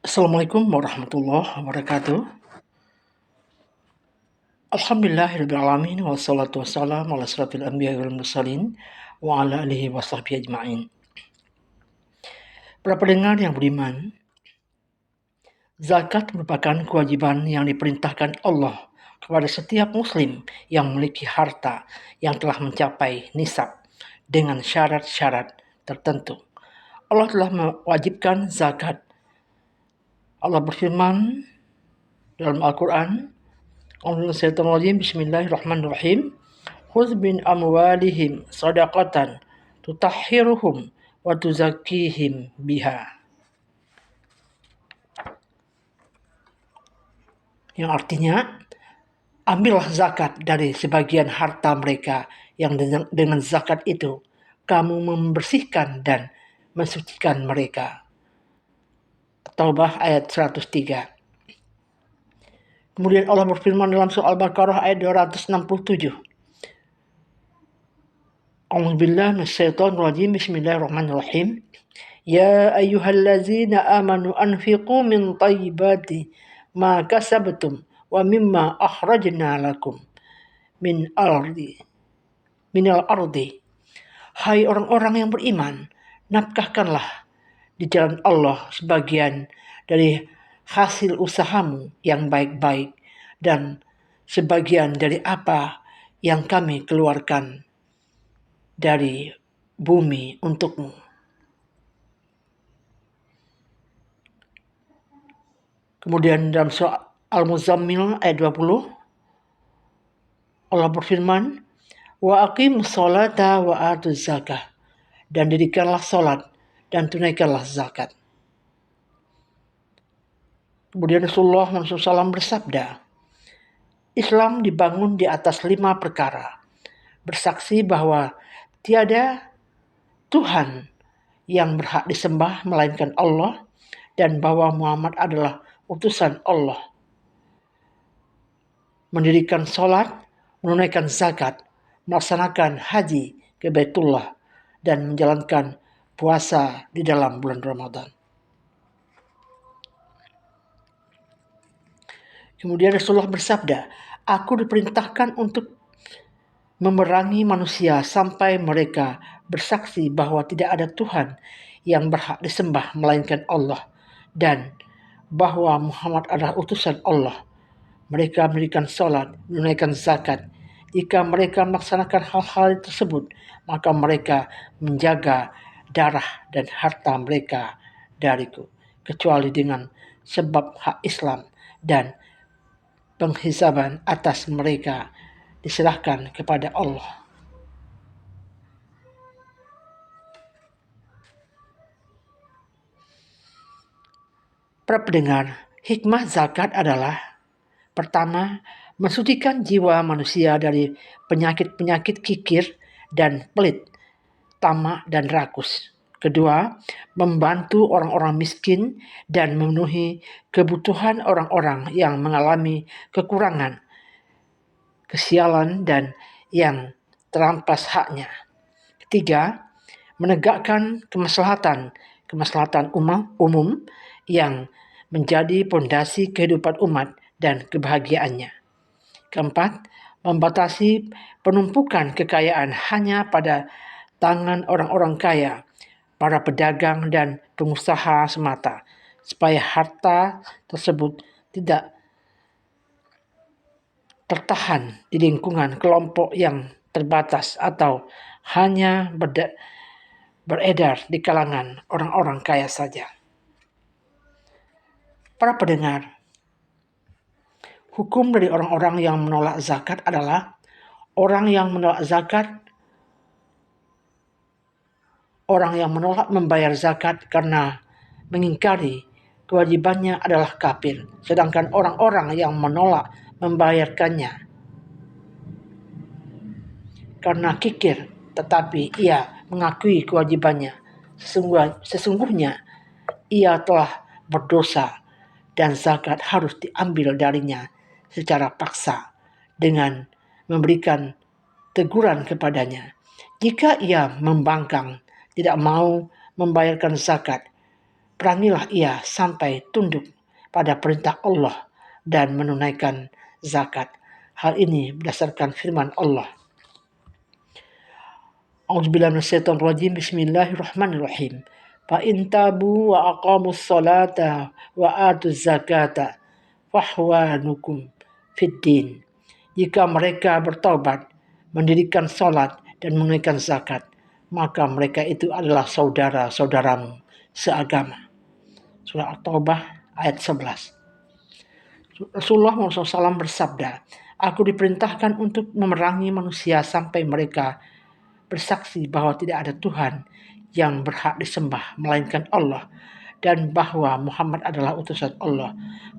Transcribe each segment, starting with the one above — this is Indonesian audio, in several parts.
Assalamualaikum warahmatullahi wabarakatuh. Alhamdulillahirrahmanirrahim. Wassalatu wassalamu ala asrafil anbiya wal mursalin wa ala alihi wa sahbihi ajma'in. Para pendengar yang beriman, zakat merupakan kewajiban yang diperintahkan Allah kepada setiap muslim yang memiliki harta yang telah mencapai nisab dengan syarat-syarat tertentu. Allah telah mewajibkan zakat. Allah berfirman dalam Al-Quran, Bismillahirrahmanirrahim. Khudh min amwalihim sadaqatan tutahhiruhum wa tuzakkihim biha. Yang artinya, ambillah zakat dari sebagian harta mereka yang dengan zakat itu kamu membersihkan dan mensucikan mereka. Taubah ayat 103. Kemudian Allah berfirman dalam surah Al-Baqarah ayat 267. A'udzubillahi minasyaitonir rajim. Bismillahirrahmanirrahim. Ya ayyuhallazina amanu anfiqu min thayyibati ma kasabtum wa mimma akhrajna lakum minal ardi. Hai orang-orang yang beriman, nafkahkanlah di jalan Allah sebagian dari hasil usahamu yang baik-baik dan sebagian dari apa yang kami keluarkan dari bumi untukmu. Kemudian dalam surah Al-Muzammil ayat 20, Allah berfirman, wa aqimus sholata wa atuz zakah, dan dirikanlah salat dan tunaikanlah zakat. Kemudian Rasulullah SAW bersabda, Islam dibangun di atas 5 perkara. Bersaksi bahwa tiada Tuhan yang berhak disembah melainkan Allah dan bahwa Muhammad adalah utusan Allah. Mendirikan sholat, menunaikan zakat, melaksanakan haji ke Baitullah, dan menjalankan puasa di dalam bulan Ramadan. Kemudian Rasulullah bersabda, aku diperintahkan untuk memerangi manusia sampai mereka bersaksi bahwa tidak ada Tuhan yang berhak disembah melainkan Allah dan bahwa Muhammad adalah utusan Allah. Mereka mendirikan sholat, menunaikan zakat. Jika mereka melaksanakan hal-hal tersebut, maka mereka menjaga darah dan harta mereka dariku, kecuali dengan sebab hak Islam dan penghisaban atas mereka diserahkan kepada Allah. Para pendengar, hikmah zakat adalah pertama, mensucikan jiwa manusia dari penyakit-penyakit kikir dan pelit, tamak dan rakus. Kedua, membantu orang-orang miskin dan memenuhi kebutuhan orang-orang yang mengalami kekurangan, kesialan dan yang terampas haknya. Ketiga, menegakkan kemaslahatan umum yang menjadi pondasi kehidupan umat dan kebahagiaannya. Keempat, membatasi penumpukan kekayaan hanya pada tangan orang-orang kaya, para pedagang dan pengusaha semata, supaya harta tersebut tidak tertahan di lingkungan kelompok yang terbatas atau hanya beredar di kalangan orang-orang kaya saja. Para pendengar, hukum dari orang-orang yang menolak zakat adalah orang yang menolak membayar zakat karena mengingkari kewajibannya adalah kafir, sedangkan orang-orang yang menolak membayarkannya karena kikir tetapi ia mengakui kewajibannya, sesungguhnya ia telah berdosa dan zakat harus diambil darinya secara paksa dengan memberikan teguran kepadanya. Jika ia membangkang, tidak mau membayarkan zakat, perangilah ia sampai tunduk pada perintah Allah dan menunaikan zakat. Hal ini berdasarkan firman Allah. A'udzubillahi minasyaitonir rajim. Bismillahirrahmanirrahim. Fa in tabu wa aqamus salata wa atuz zakata fahwanukum fid din. Jika mereka bertaubat, mendirikan salat dan menunaikan zakat, maka mereka itu adalah saudara-saudaramu seagama. Surah At-Taubah ayat 11. Rasulullah SAW bersabda, "Aku diperintahkan untuk memerangi manusia sampai mereka bersaksi bahwa tidak ada Tuhan yang berhak disembah melainkan Allah dan bahwa Muhammad adalah utusan Allah,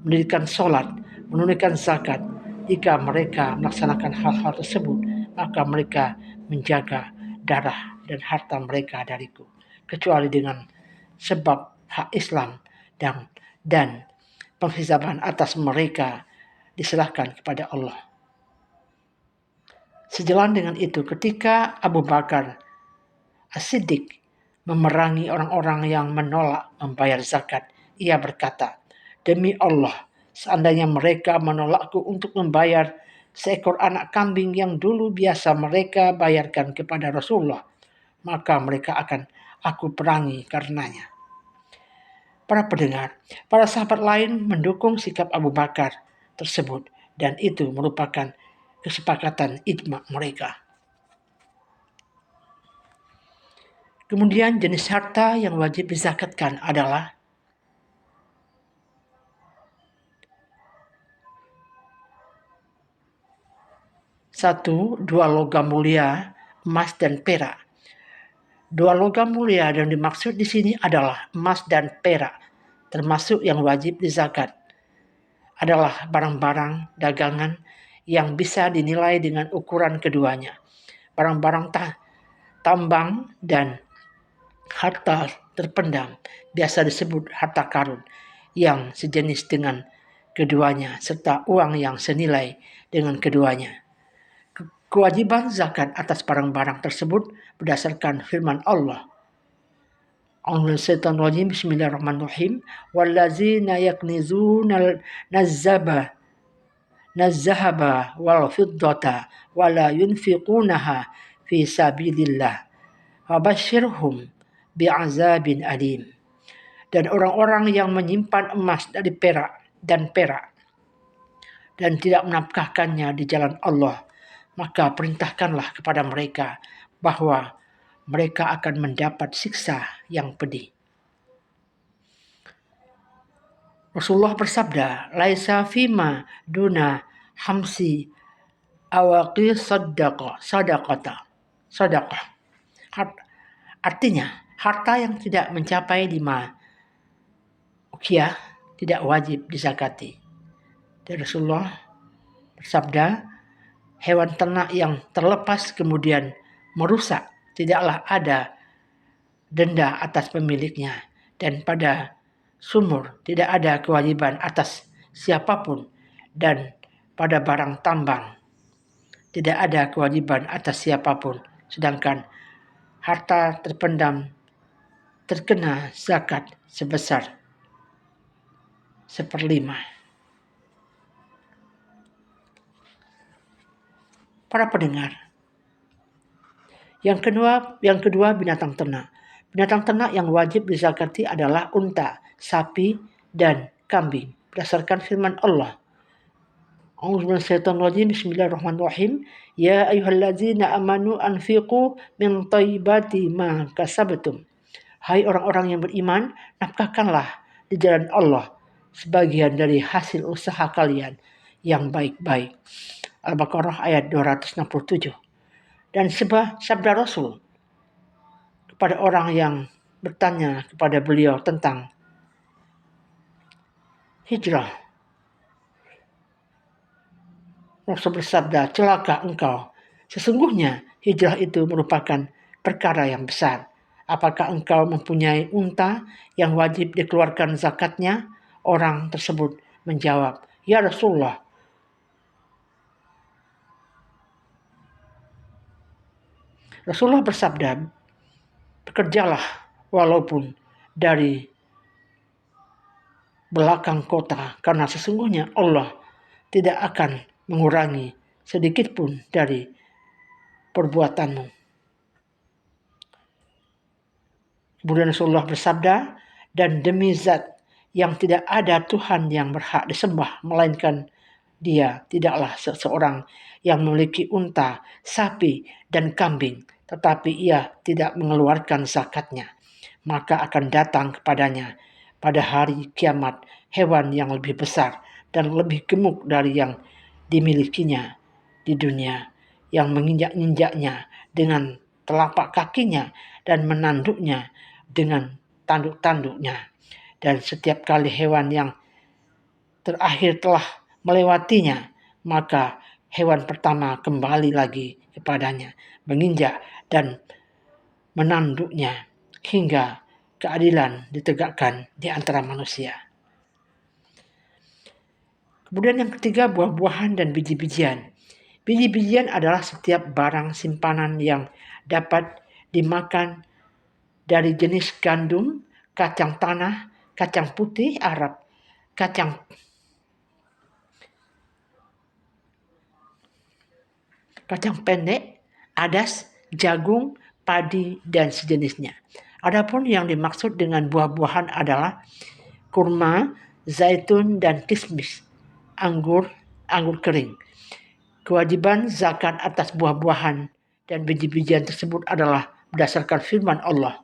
mendirikan sholat, menunaikan zakat. Jika mereka melaksanakan hal-hal tersebut, maka mereka menjaga darah dan harta mereka dariku, kecuali dengan sebab hak Islam dan penghisaban atas mereka diserahkan kepada Allah." Sejalan dengan itu, ketika Abu Bakar As-Siddiq memerangi orang-orang yang menolak membayar zakat, ia berkata, "Demi Allah, seandainya mereka menolakku untuk membayar seekor anak kambing yang dulu biasa mereka bayarkan kepada Rasulullah, maka mereka akan aku perangi karenanya." Para pendengar, para sahabat lain mendukung sikap Abu Bakar tersebut dan itu merupakan kesepakatan ijma mereka. Kemudian jenis harta yang wajib dizakatkan adalah satu, 2 logam mulia, emas dan perak. 2 logam mulia yang dimaksud di sini adalah emas dan perak, termasuk yang wajib dizakat. Adalah barang-barang dagangan yang bisa dinilai dengan ukuran keduanya. Barang-barang tambang dan harta terpendam biasa disebut harta karun yang sejenis dengan keduanya serta uang yang senilai dengan keduanya. Kewajiban zakat atas barang-barang tersebut berdasarkan firman Allah. A'udzubillahi Bismillahirrahmanirrahim. Wallazina yaknizuna nazzahaba wal fiddata wala yunfiqunaha fi sabilillah fabashshirhum bi'azabin alim. Dan orang-orang yang menyimpan emas dari perak dan tidak menafkahkannya di jalan Allah, maka perintahkanlah kepada mereka bahwa mereka akan mendapat siksa yang pedih. Rasulullah bersabda, "Laisa fima duna hamsi awaqi sadaqah." Artinya, harta yang tidak mencapai 5 ukiah tidak wajib dizakati. Dan Rasulullah bersabda, hewan ternak yang terlepas kemudian merusak, tidaklah ada denda atas pemiliknya. Dan pada sumur tidak ada kewajiban atas siapapun. Dan pada barang tambang tidak ada kewajiban atas siapapun. Sedangkan harta terpendam terkena zakat sebesar 1/5. Para pendengar, yang kedua binatang ternak. Binatang ternak yang wajib dizakati adalah unta, sapi, dan kambing. Berdasarkan firman Allah. A'udzubillahi Bismillahirrahmanirrahim. Ya ayyuhallazina amanu anfiqu min thayyibati ma kasabtum. Hai orang-orang yang beriman, nafkahkanlah di jalan Allah sebagian dari hasil usaha kalian yang baik-baik. Al-Baqarah ayat 267. Dan sabda Rasul kepada orang yang bertanya kepada beliau tentang hijrah. Rasul bersabda, "Celaka engkau. Sesungguhnya hijrah itu merupakan perkara yang besar. Apakah engkau mempunyai unta yang wajib dikeluarkan zakatnya?" Orang tersebut menjawab, "Ya Rasulullah." Rasulullah bersabda, "Bekerjalah walaupun dari belakang kota, karena sesungguhnya Allah tidak akan mengurangi sedikit pun dari perbuatanmu. Kemudian Rasulullah bersabda, dan demi zat yang tidak ada Tuhan yang berhak disembah melainkan Dia, tidaklah seseorang yang memiliki unta, sapi, dan kambing, tetapi ia tidak mengeluarkan zakatnya, maka akan datang kepadanya pada hari kiamat hewan yang lebih besar dan lebih gemuk dari yang dimilikinya di dunia, yang menginjak-injaknya dengan telapak kakinya dan menanduknya dengan tanduk-tanduknya. Dan setiap kali hewan yang terakhir telah melewatinya, maka hewan pertama kembali lagi kepadanya, menginjak dan menanduknya hingga keadilan ditegakkan di antara manusia. Kemudian yang ketiga, buah-buahan dan biji-bijian. Biji-bijian adalah setiap barang simpanan yang dapat dimakan dari jenis gandum, kacang tanah, kacang putih Arab, kacang pendek, adas, jagung, padi, dan sejenisnya. Adapun yang dimaksud dengan buah-buahan adalah kurma, zaitun, dan kismis, anggur kering. Kewajiban zakat atas buah-buahan dan biji-bijian tersebut adalah berdasarkan firman Allah.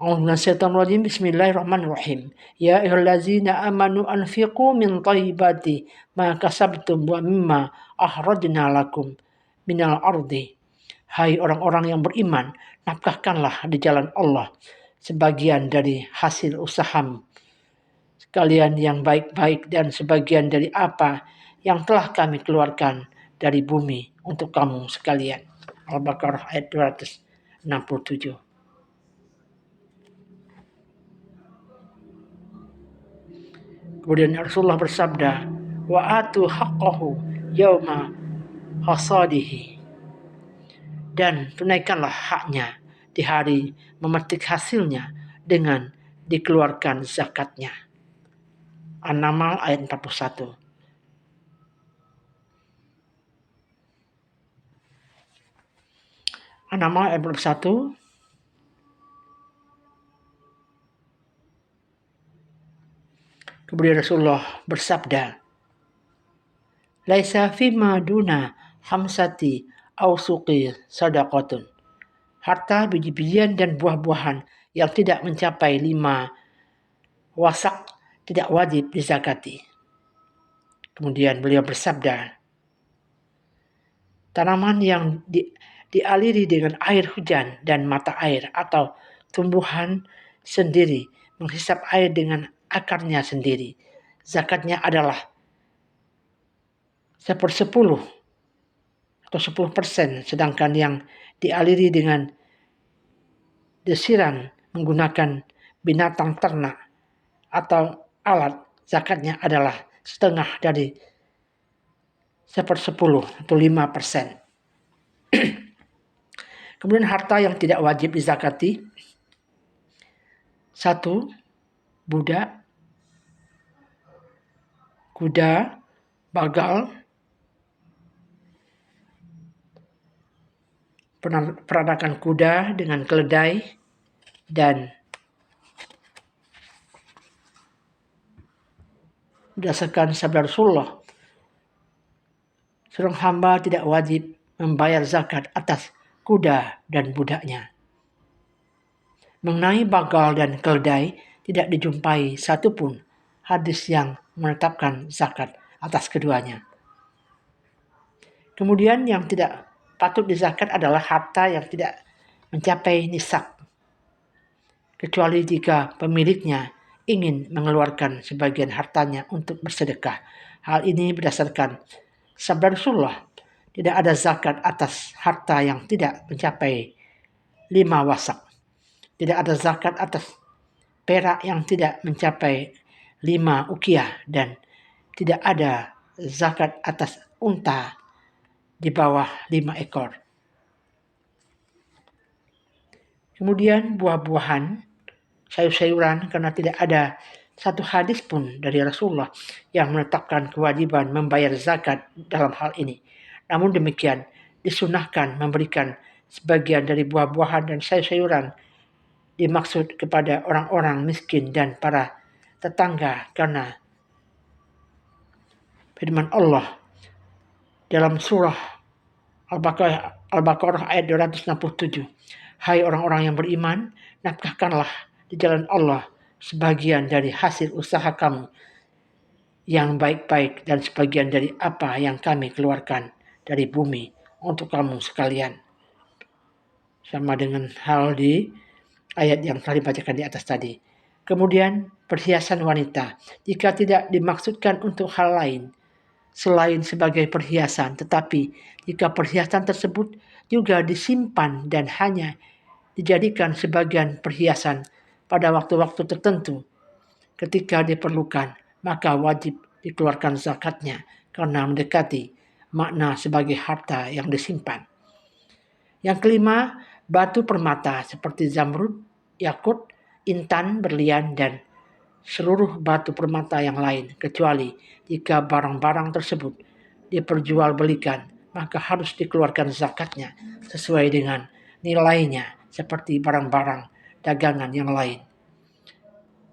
Bismillahirrahmanirrahim. Ya ayyuhallazina amanu anfiqu min thayyibati ma kasabtum wa mimma akhrajna lakum minal ardi. Hai orang-orang yang beriman, nafkahkanlah di jalan Allah sebagian dari hasil usahamu, sekalian yang baik-baik dan sebagian dari apa yang telah kami keluarkan dari bumi untuk kamu sekalian. Al-Baqarah ayat 267. Kemudian Rasulullah bersabda, wa atu haqqahu yauma hasadihi, dan tunaikanlah haknya di hari memetik hasilnya dengan dikeluarkan zakatnya. An-Naml ayat 41. An-Naml ayat 41. Kemudian Rasulullah bersabda, laisa fima duna hamsati ausuqi sadaqatun. Harta, biji-bijian, dan buah-buahan yang tidak mencapai 5 wasak tidak wajib dizakati. Kemudian beliau bersabda, tanaman yang dialiri dengan air hujan dan mata air atau tumbuhan sendiri menghisap air dengan akarnya sendiri, zakatnya adalah 1/10 atau 10%, sedangkan yang dialiri dengan desiran menggunakan binatang ternak atau alat, zakatnya adalah setengah dari 1/10 atau 5%. Kemudian harta yang tidak wajib dizakati, 1. Budak, kuda, bagal, peranakan kuda dengan keledai, dan berdasarkan sabda Rasulullah, seorang hamba tidak wajib membayar zakat atas kuda dan budaknya. Mengenai bagal dan keledai, tidak dijumpai satupun hadis yang menetapkan zakat atas keduanya. Kemudian yang tidak patut dizakat adalah harta yang tidak mencapai nisab, kecuali jika pemiliknya ingin mengeluarkan sebagian hartanya untuk bersedekah. Hal ini berdasarkan sabda Rasulullah, tidak ada zakat atas harta yang tidak mencapai 5 wasak. Tidak ada zakat atas perak yang tidak mencapai 5 ukiah, dan tidak ada zakat atas unta di bawah 5 ekor. Kemudian buah-buahan sayur-sayuran karena tidak ada satu hadis pun dari Rasulullah yang menetapkan kewajiban membayar zakat dalam hal ini. Namun demikian, disunahkan memberikan sebagian dari buah-buahan dan sayur-sayuran dimaksud kepada orang-orang miskin dan para tetangga karena firman Allah dalam surah Al-Baqarah ayat 267. Hai orang-orang yang beriman, nafkahkanlah di jalan Allah sebagian dari hasil usaha kamu yang baik-baik dan sebagian dari apa yang kami keluarkan dari bumi untuk kamu sekalian. Sama dengan hal di ayat yang telah dibacakan di atas tadi. Kemudian perhiasan wanita, jika tidak dimaksudkan untuk hal lain selain sebagai perhiasan, tetapi jika perhiasan tersebut juga disimpan dan hanya dijadikan sebagian perhiasan pada waktu-waktu tertentu ketika diperlukan, maka wajib dikeluarkan zakatnya karena mendekati makna sebagai harta yang disimpan. Yang kelima, batu permata seperti zamrud, yakut, intan, berlian, dan seluruh batu permata yang lain, kecuali jika barang-barang tersebut diperjualbelikan, maka harus dikeluarkan zakatnya sesuai dengan nilainya seperti barang-barang dagangan yang lain.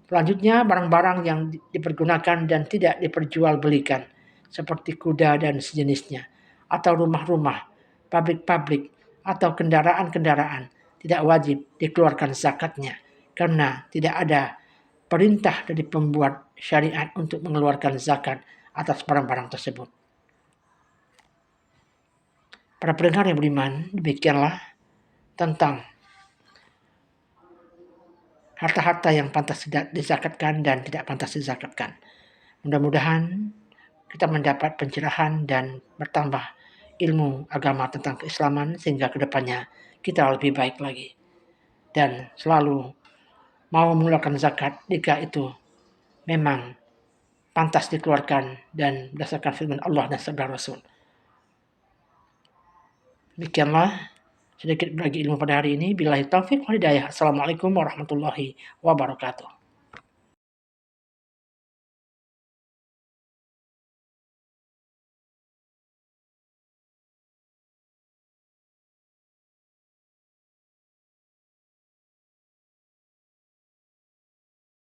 Selanjutnya, barang-barang yang dipergunakan dan tidak diperjualbelikan, seperti kuda dan sejenisnya, atau rumah-rumah, pabrik-pabrik, atau kendaraan-kendaraan, tidak wajib dikeluarkan zakatnya, karena tidak ada perintah dari pembuat syariat untuk mengeluarkan zakat atas barang-barang tersebut. Para pendengar yang beriman, demikianlah tentang harta-harta yang pantas dizakatkan dan tidak pantas dizakatkan. Mudah-mudahan kita mendapat pencerahan dan bertambah ilmu agama tentang keislaman sehingga kedepannya kita lebih baik lagi. Dan selalu mau mengeluarkan zakat jika itu memang pantas dikeluarkan dan berdasarkan firman Allah dan sabda Rasul. Demikianlah sedikit berbagi ilmu pada hari ini. Billahi taufiq wal hidayah. Assalamualaikum warahmatullahi wabarakatuh.